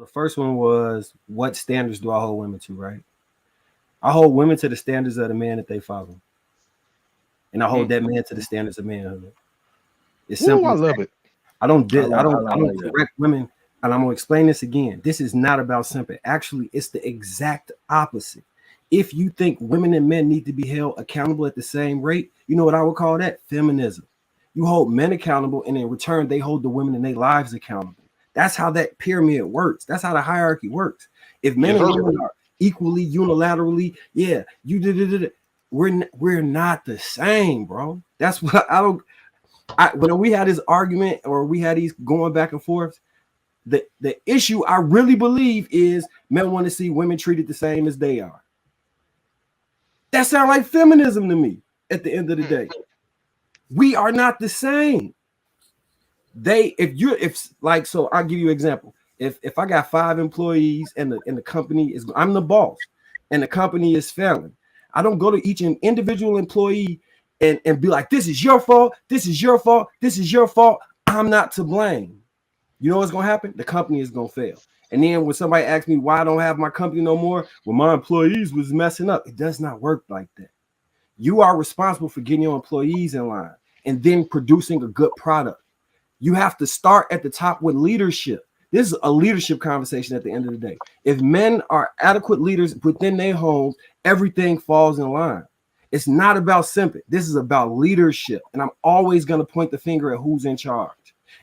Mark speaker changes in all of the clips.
Speaker 1: The first one was, what standards do I hold women to, right? I hold women to the standards of the man that they follow. And I hold that man to the standards of manhood. It's
Speaker 2: Ooh,
Speaker 1: simple
Speaker 2: I
Speaker 1: as
Speaker 2: love it.
Speaker 1: I don't
Speaker 3: I
Speaker 1: di-
Speaker 3: like I
Speaker 1: I
Speaker 3: like
Speaker 1: don't
Speaker 3: that.
Speaker 1: correct women, and I'm gonna explain this again. This is not about simple. Actually, it's the exact opposite. If you think women and men need to be held accountable at the same rate, you know what I would call that? Feminism. You hold men accountable, and in return, they hold the women in their lives accountable. That's how that pyramid works. That's how the hierarchy works. If men
Speaker 2: Yes,
Speaker 1: and
Speaker 2: sir.
Speaker 1: women are equally unilaterally, yeah, you did it. We're not the same, bro. That's what I don't. When we had this argument or we had these going back and forth, the issue I really believe is men want to see women treated the same as they are. That sounds like feminism to me. At the end of the day, we are not the same. If like, so I'll give you an example. If I got 5 employees and the company is, I'm the boss, and the company is failing, I don't go to each individual employee and be like, this is your fault, this is your fault, this is your fault. I'm not to blame. You know what's gonna happen? The company is gonna fail. And then when somebody asks me why I don't have my company no more, well, my employees was messing up. It does not work like that. You are responsible for getting your employees in line and then producing a good product. You have to start at the top with leadership. This is a leadership conversation at the end of the day. If men are adequate leaders within their homes, everything falls in line. It's not about simping. This is about leadership. And I'm always going to point the finger at who's in charge.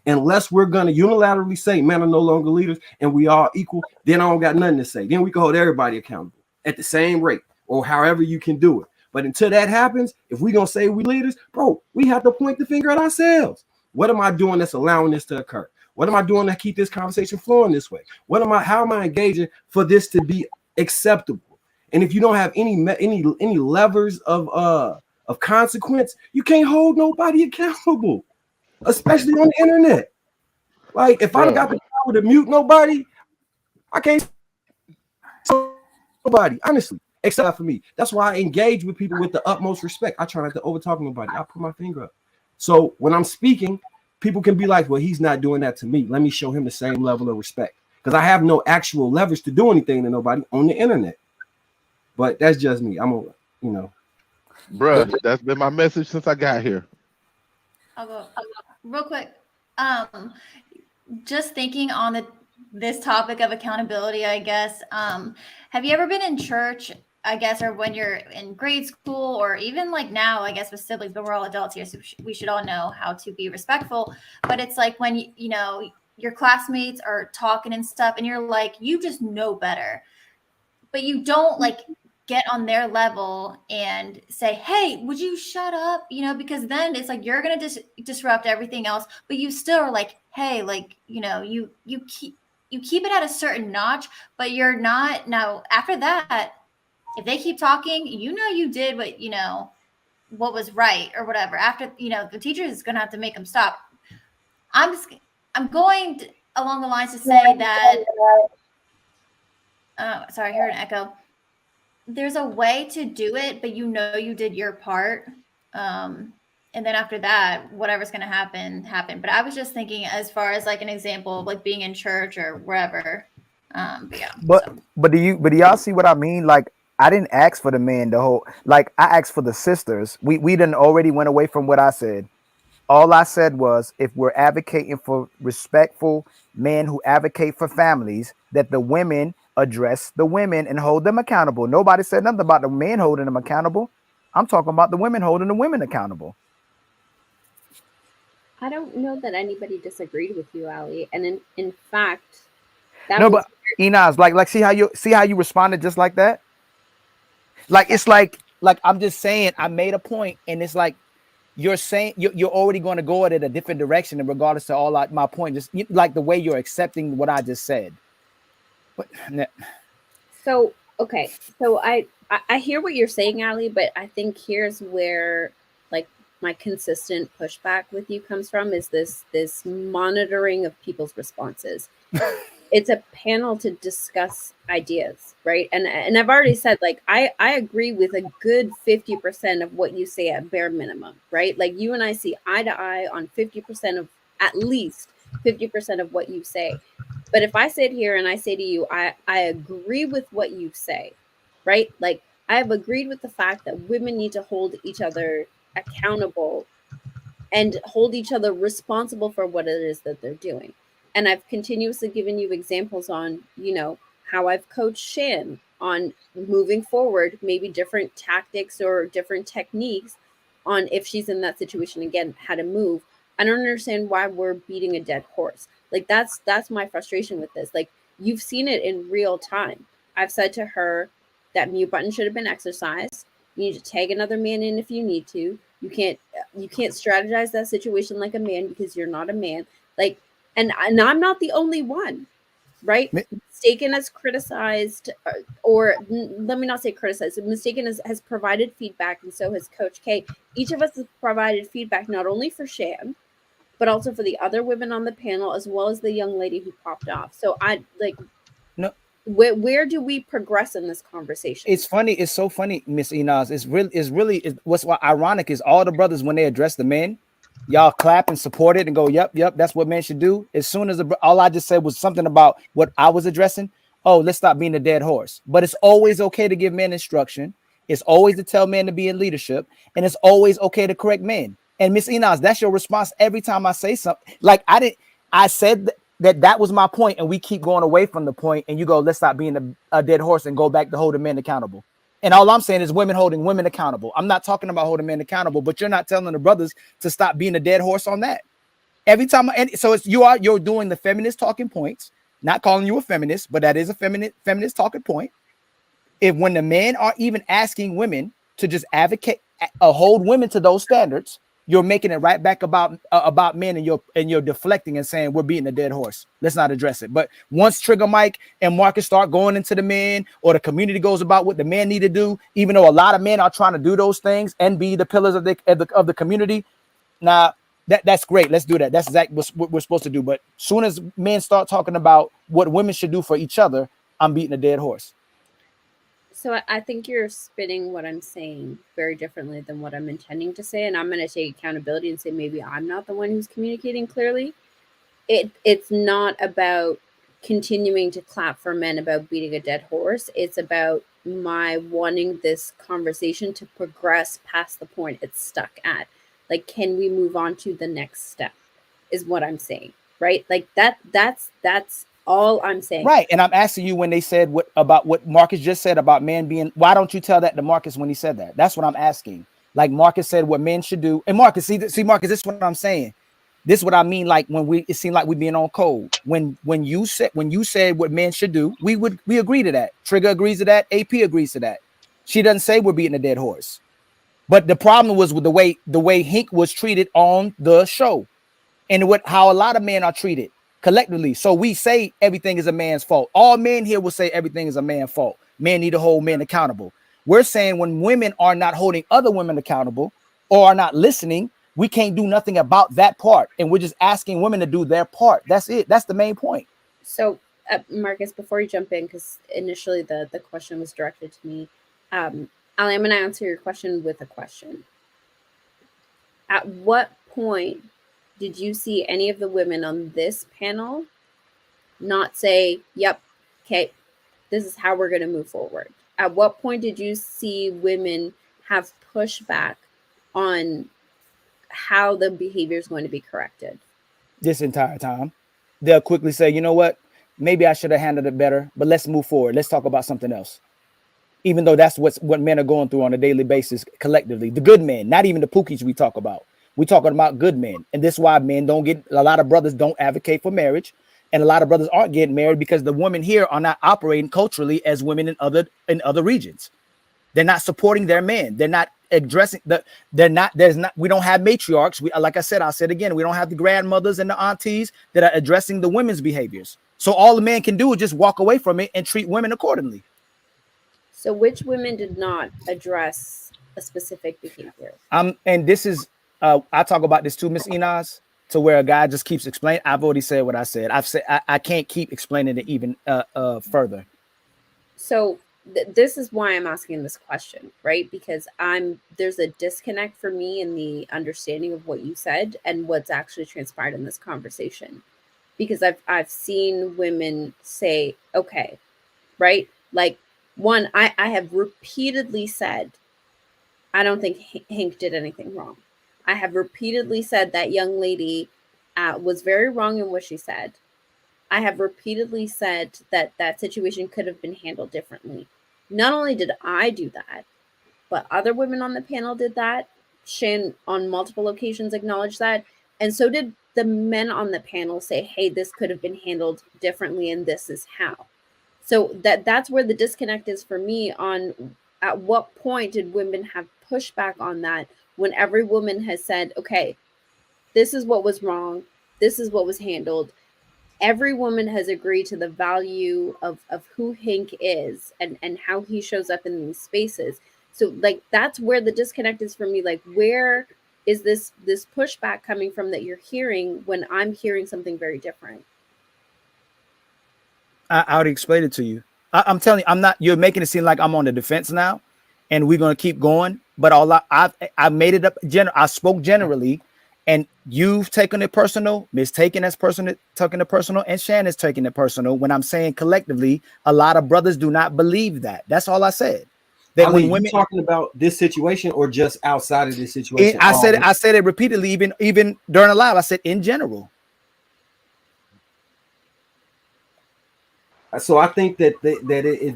Speaker 1: Unless we're going to unilaterally say men are no longer leaders and we are equal, then I don't got nothing to say. Then we can hold everybody accountable at the same rate or however you can do it. But until that happens, if we're going to say we leaders, bro, we have to point the finger at ourselves. What am I doing that's allowing this to occur? What am I doing to keep this conversation flowing this way? How am I engaging for this to be acceptable? And if you don't have any levers of consequence, you can't hold nobody accountable, especially on the internet. Like, if I don't
Speaker 2: Bruh.
Speaker 1: got the power to mute nobody, I can't nobody, honestly, except for me. That's why I engage with people with the utmost respect. I try not to overtalk nobody. I put my finger up. So when I'm speaking, people can be like, well, he's not doing that to me. Let me show him the same level of respect. Because I have no actual leverage to do anything to nobody on the internet. But that's just me. You know.
Speaker 2: Bruh, that's been my message since I got here.
Speaker 4: I'll go real quick. Um, just thinking on this topic of accountability, I guess. Have you ever been in church, I guess, or when you're in grade school, or even like now, I guess, with siblings, but we're all adults here, so we should all know how to be respectful. But it's like when you know your classmates are talking and stuff, and you're like, you just know better, but you don't like get on their level and say, hey, would you shut up? You know, because then it's like you're gonna disrupt everything else, but you still are like, hey, like, you know, you keep it at a certain notch, but you're not. Now after that, if they keep talking, you know, you did what, you know, what was right or whatever. After, you know, the teacher is gonna have to make them stop. I'm going along the lines to say that sorry, I heard an echo. There's a way to do it, but you know you did your part. And then after that, whatever's going to happen. But I was just thinking as far as like an example of like being in church or wherever. But yeah.
Speaker 3: But
Speaker 4: So.
Speaker 3: but do y'all see what I mean? Like, I didn't ask for the men the whole, like, I asked for the sisters. We didn't already went away from what I said. All I said was, if we're advocating for respectful men who advocate for families, that the women address the women and hold them accountable. Nobody said nothing about the men holding them accountable. I'm talking about the women holding the women accountable.
Speaker 5: I don't know that anybody disagreed with you, Ali. And in fact, that
Speaker 3: No,
Speaker 5: was
Speaker 3: but Enos, like, see how you responded just like that? Like, it's like I'm just saying I made a point, and it's like you're saying you're already going to go at it a different direction, and regardless to all my point, just like the way you're accepting what I just said. But
Speaker 5: so okay. So I hear what you're saying, Ali, but I think here's where like my consistent pushback with you comes from is this monitoring of people's responses. It's a panel to discuss ideas, right? And I've already said, like, I agree with a good 50% of what you say at bare minimum, right? Like, you and I see eye to eye on 50% of, at least 50% of what you say. But if I sit here and I say to you, I agree with what you say, right? Like I have agreed with the fact that women need to hold each other accountable and hold each other responsible for what it is that they're doing. And I've continuously given you examples on, how I've coached Shan on moving forward, maybe different tactics or different techniques on if she's in that situation again, how to move. I don't understand why we're beating a dead horse. Like that's my frustration with this. Like you've seen it in real time. I've said to her that mute button should have been exercised. You need to tag another man in if you need to. You can't strategize that situation like a man because you're not a man. Like, and I'm not the only one, right? Mistaken has criticized, or let me not say criticized. Mistaken has provided feedback, and so has Coach K. Each of us has provided feedback not only for Shan, but also for the other women on the panel, as well as the young lady who popped off. So I like,
Speaker 3: No,
Speaker 5: where do we progress in this conversation?
Speaker 3: it's funny. It's so funny, Miss Enos. What's ironic is all the brothers, when they address the men, y'all clap and support it and go, yep, that's what men should do. As soon as all I just said was something about what I was addressing. Oh, let's stop being a dead horse. But it's always okay to give men instruction. It's always to tell men to be in leadership, and it's always okay to correct men. And Miss Enos, that's your response every time I say something. Like I said that was my point, and we keep going away from the point, and you go, let's stop being a dead horse and go back to holding men accountable. And all I'm saying is women holding women accountable. I'm not talking about holding men accountable, but you're not telling the brothers to stop being a dead horse on that. Every time, and so you're doing the feminist talking points, not calling you a feminist, but that is a feminist talking point. If when the men are even asking women to just advocate, hold women to those standards, you're making it right back about men, and you're deflecting and saying we're beating a dead horse. Let's not address it. But once Trigger Mike and Marcus start going into the men, or the community goes about what the men need to do, even though a lot of men are trying to do those things and be the pillars of the community, now that's great. Let's do that. That's exactly what we're supposed to do. But soon as men start talking about what women should do for each other, I'm beating a dead horse.
Speaker 5: So I think you're spinning what I'm saying very differently than what I'm intending to say, and I'm going to take accountability and say maybe I'm not the one who's communicating clearly. It's not about continuing to clap for men about beating a dead horse. It's about my wanting this conversation to progress past the point it's stuck at. Like, can we move on to the next step? Is what I'm saying, right? Like that's all I'm saying.
Speaker 3: Right. And I'm asking you, when they said about what Marcus just said about men being, why don't you tell that to Marcus when he said that? That's what I'm asking. Like Marcus said what men should do. And Marcus, see Marcus, this is what I'm saying. This is what I mean. Like when it seemed like we being on code. When you said what men should do, we agree to that. Trigger agrees to that. AP agrees to that. She doesn't say we're beating a dead horse. But the problem was with the way Hink was treated on the show, and how a lot of men are treated collectively. So we say everything is a man's fault. All men here will say everything is a man's fault. Men need to hold men accountable. We're saying when women are not holding other women accountable or are not listening, we can't do nothing about that part. And we're just asking women to do their part. That's it. That's the main point.
Speaker 5: So, Marcus, before you jump in, because initially the question was directed to me, Ali, I'm going to answer your question with a question. At what point did you see any of the women on this panel not say, yep, okay, this is how we're going to move forward? At what point did you see women have pushback on how the behavior is going to be corrected?
Speaker 3: This entire time, they'll quickly say, you know what, maybe I should have handled it better, but let's move forward. Let's talk about something else. Even though that's what men are going through on a daily basis collectively. The good men, not even the pookies we talk about. We're talking about good men. And this is why men don't get, a lot of brothers don't advocate for marriage. And a lot of brothers aren't getting married because the women here are not operating culturally as women in other regions. They're not supporting their men. They're not addressing we don't have matriarchs. Like I said, I'll say it again, we don't have the grandmothers and the aunties that are addressing the women's behaviors. So all the man can do is just walk away from it and treat women accordingly.
Speaker 5: So which women did not address a specific behavior?
Speaker 3: And this is, I talk about this too, Miss Enos, to where a guy just keeps explaining. I've already said what I said. I can't keep explaining it even further.
Speaker 5: So this is why I'm asking this question, right? Because there's a disconnect for me in the understanding of what you said and what's actually transpired in this conversation. because I've seen women say, okay, right? Like, one, I have repeatedly said, I don't think Hank did anything wrong. I have repeatedly said that young lady was very wrong in what she said. I have repeatedly said that that situation could have been handled differently. Not only did I do that, but other women on the panel did that. Shan on multiple occasions acknowledged that. And so did the men on the panel say, hey, this could have been handled differently and this is how. So that's where the disconnect is for me on at what point did women have pushback on that when every woman has said, okay, this is what was wrong. This is what was handled. Every woman has agreed to the value of who Hank is and how he shows up in these spaces. So like that's where the disconnect is for me. Like, where is this pushback coming from that you're hearing when I'm hearing something very different?
Speaker 3: I already explained it to you. I'm telling you, I'm not. You're making it seem like I'm on the defense now, and we're gonna keep going. But all I made it up. I spoke generally, and you've taken it personal. Miss taking it personal, and Shannon's taking it personal. When I'm saying collectively, a lot of brothers do not believe that. That's all I said. That
Speaker 1: Ali,
Speaker 3: when women
Speaker 1: you talking about this situation or just outside of this situation?
Speaker 3: I said it repeatedly, even during a live. I said in general.
Speaker 1: So I think that it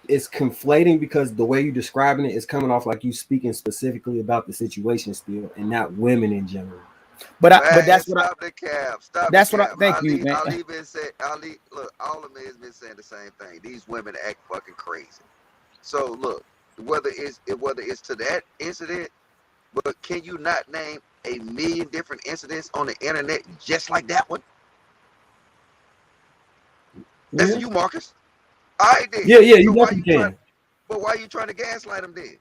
Speaker 1: is conflating because the way you're describing it is coming off like you speaking specifically about the situation still and not women in general.
Speaker 3: But that's
Speaker 6: what
Speaker 3: what
Speaker 6: stop the cap. Stop
Speaker 3: that's
Speaker 6: the
Speaker 3: what
Speaker 6: cap.
Speaker 3: thank you, man.
Speaker 6: Ali been saying, Ali, look, all of them has been saying the same thing. These women act fucking crazy. So look, whether it's to that incident, but can you not name a million different incidents on the internet just like that one? That's you, Marcus. I did.
Speaker 1: Yeah, you definitely can.
Speaker 6: But why are you trying to gaslight them then?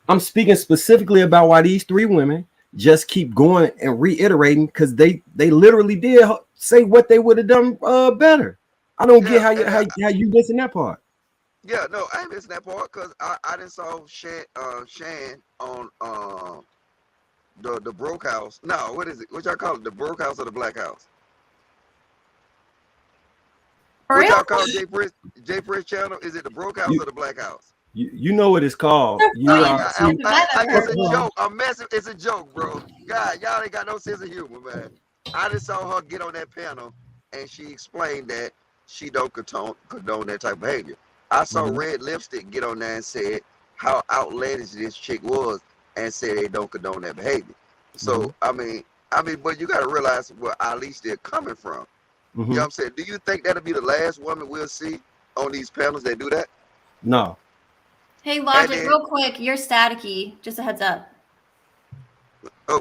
Speaker 1: I'm speaking specifically about why these three women just keep going and reiterating because they literally did say what they would have done better. I don't get how you missing that part.
Speaker 6: Yeah, no, I ain't missing that part because I didn't saw Shan on the broke house. No, what is it? What y'all call it? The broke house or the black house? What y'all call Jay Prince channel? Is it the broke house or the black house?
Speaker 1: You know what it's called.
Speaker 6: It's a joke. I'm messing. It's a joke, bro. God, y'all ain't got no sense of humor, man. I just saw her get on that panel and she explained that she don't condone that type of behavior. I saw Red Lipstick get on there and said how outlandish this chick was and said they don't condone that behavior. So I mean, but you got to realize where Ali's still coming from. You know what I'm saying? Do you think that'll be the last woman we'll see on these panels that do that?
Speaker 1: No.
Speaker 4: Hey, Logic, real quick, you're staticky. Just a heads up.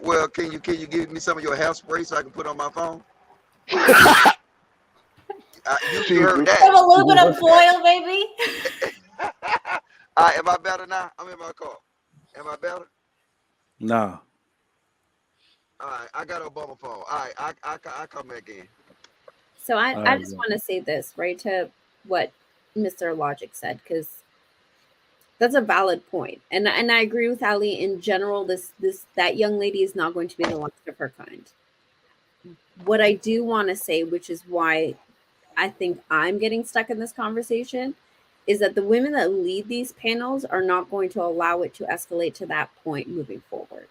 Speaker 6: Well, can you give me some of your hairspray so I can put on my phone? You heard that?
Speaker 4: Some aluminum foil, baby.
Speaker 6: All right, am I better now? I'm in my car. Am I better?
Speaker 3: No.
Speaker 6: All right, I got Obama phone. All right, I come back in.
Speaker 5: So I just want to say this, right, to what Mr. Logic said, because that's a valid point. And I agree with Ali in general, that young lady is not going to be the last of her kind. What I do want to say, which is why I think I'm getting stuck in this conversation, is that the women that lead these panels are not going to allow it to escalate to that point moving forward,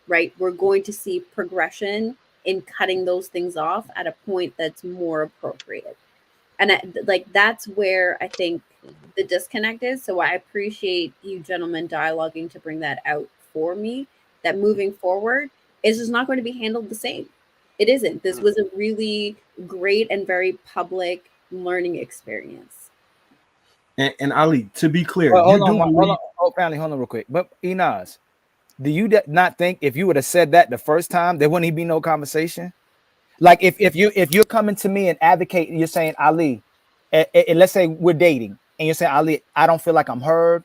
Speaker 5: right? We're going to see progression in cutting those things off at a point that's more appropriate. And that's where I think the disconnect is. So I appreciate you gentlemen dialoguing to bring that out for me, that moving forward is just not going to be handled the same. It isn't. This was a really great and very public learning experience.
Speaker 1: And Ali, to be clear,
Speaker 3: hold on real quick. But Inaz, do you not think if you would have said that the first time, there wouldn't be no conversation? Like if you're coming to me and advocating, you're saying, Ali, and let's say we're dating, and you're saying, Ali, I don't feel like I'm heard.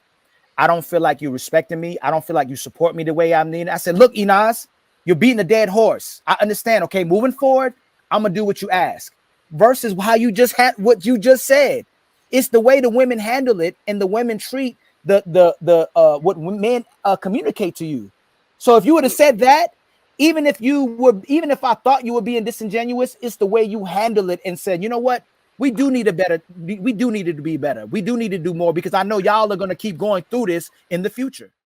Speaker 3: I don't feel like you're respecting me. I don't feel like you support me the way I'm needing. I said, look, Inaz, you're beating a dead horse. I understand. Okay, moving forward, I'm gonna do what you ask. Versus how you just had what you just said. It's the way the women handle it and the women treat the what men communicate to you. So if you would have said that, even if I thought you were being disingenuous, it's the way you handle it and said, you know what? We do need it to be better. We do need to do more because I know y'all are going to keep going through this in the future.